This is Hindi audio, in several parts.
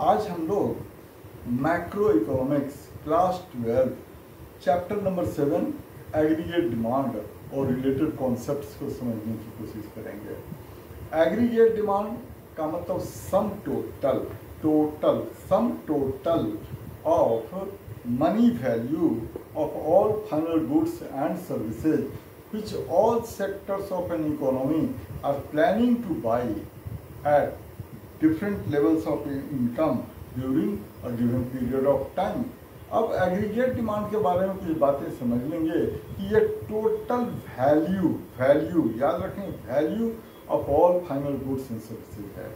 आज हम लोग macro economics class 12 chapter number 7 aggregate demand और रिलेटेड कॉन्सेप्ट्स को समझने की कोशिश करेंगे। एग्रीगेट डिमांड का मतलब sum total of money value of all final goods and services which all sectors of an economy are planning to buy at different levels of income during a given period of time। अब एग्रीगेट डिमांड के बारे में कुछ बातें समझ लेंगे कि ये टोटल वैल्यू याद रखें, value of all final goods and services है।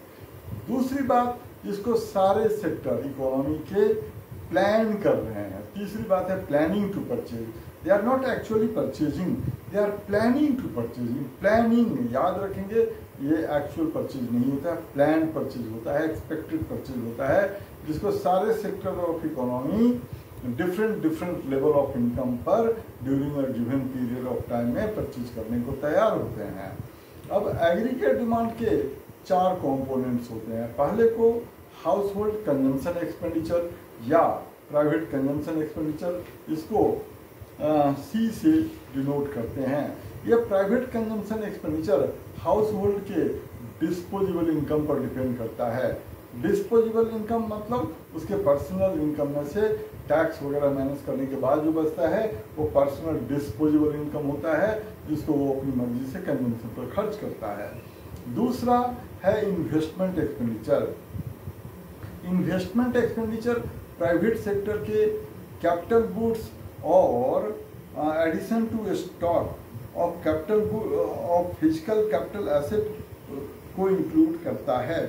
दूसरी बात, जिसको सारे सेक्टर इकोनॉमी के प्लान कर रहे हैं। तीसरी बात है planning to purchase. They are not actually purchasing, they are planning to purchasing. Planning याद रखेंगे, ये एक्चुअल परचेज नहीं होता है, प्लान परचेज होता है, एक्सपेक्टेड परचेज होता है, जिसको सारे sector of economy different level of income पर during a given period of time में परचेज करने को तैयार होते हैं। अब एग्रीगेट डिमांड के 4 कंपोनेंट्स होते हैं। पहले को हाउस होल्ड कंजम्पशन एक्सपेंडिचर या प्राइवेट कंजम्पशन एक्सपेंडिचर, इसको सी से डिनोट करते हैं। यह private consumption expenditure house hold के डिस्पोजेबल इनकम पर डिपेंड करता है। डिस्पोजेबल इनकम मतलब उसके पर्सनल इनकम में से टैक्स वगैरह मैनेज करने के बाद जो बचता है वो पर्सनल डिस्पोजेबल इनकम होता है, जिसको वो अपनी मर्जी से कंजम्पशन पर खर्च करता है। दूसरा है investment expenditure. Investment expenditure private sector के कैपिटल गुड्स और addition to stock of capital of physical capital asset को इंक्लूड करता है।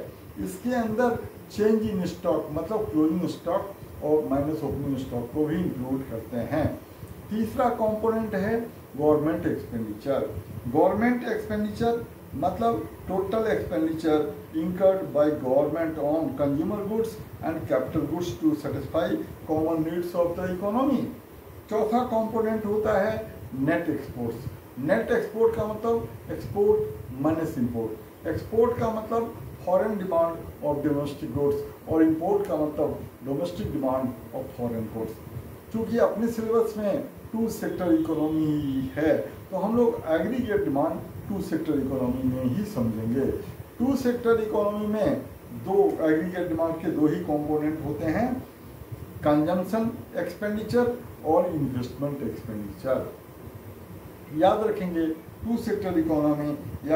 इसके अंदर चेंज इन स्टॉक मतलब क्लोजिंग स्टॉक और माइनस ओपनिंग स्टॉक को भी इंक्लूड करते हैं। तीसरा कंपोनेंट है गवर्नमेंट एक्सपेंडिचर। गवर्नमेंट एक्सपेंडिचर मतलब total expenditure incurred by government on consumer goods and capital goods to satisfy common needs of the economy। चौथा कंपोनेंट होता है नेट एक्सपोर्ट्स। नेट एक्सपोर्ट का मतलब एक्सपोर्ट माइनस इंपोर्ट। एक्सपोर्ट का मतलब foreign demand of domestic goods और इंपोर्ट का मतलब domestic demand of foreign goods. क्योंकि अपने सिलेबस में 2 सेक्टर इकोनॉमी है तो हम लोग एग्रीगेट डिमांड 2 सेक्टर इकोनॉमी में ही समझेंगे। 2 सेक्टर इकोनॉमी में एग्रीगेट डिमांड के 2 ही कंपोनेंट होते हैं, कंजम्पशन एक्सपेंडिचर और इन्वेस्टमेंट एक्सपेंडिचर। याद रखेंगे 2 सेक्टर इकोनॉमी या